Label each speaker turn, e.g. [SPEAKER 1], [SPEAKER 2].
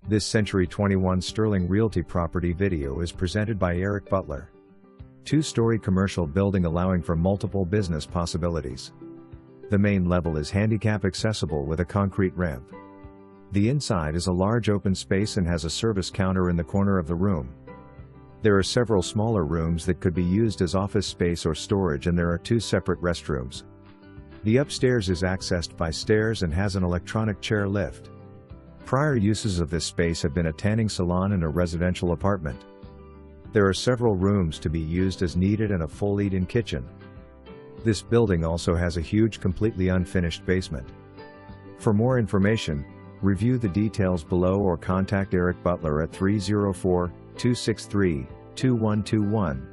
[SPEAKER 1] This Century 21 Sterling Realty property video is presented by Eric Butler. Two-story commercial building allowing for multiple business possibilities. The main level is handicap accessible with a concrete ramp. The inside is a large open space and has a service counter in the corner of the room. There are several smaller rooms that could be used as office space or storage, and there are 2 separate restrooms. The upstairs is accessed by stairs and has an electronic chair lift. Prior uses of this space have been a tanning salon and a residential apartment. There are several rooms to be used as needed and a full eat-in kitchen. This building also has a huge completely unfinished basement. For more information, review the details below or contact Eric Butler at 304-263-2121.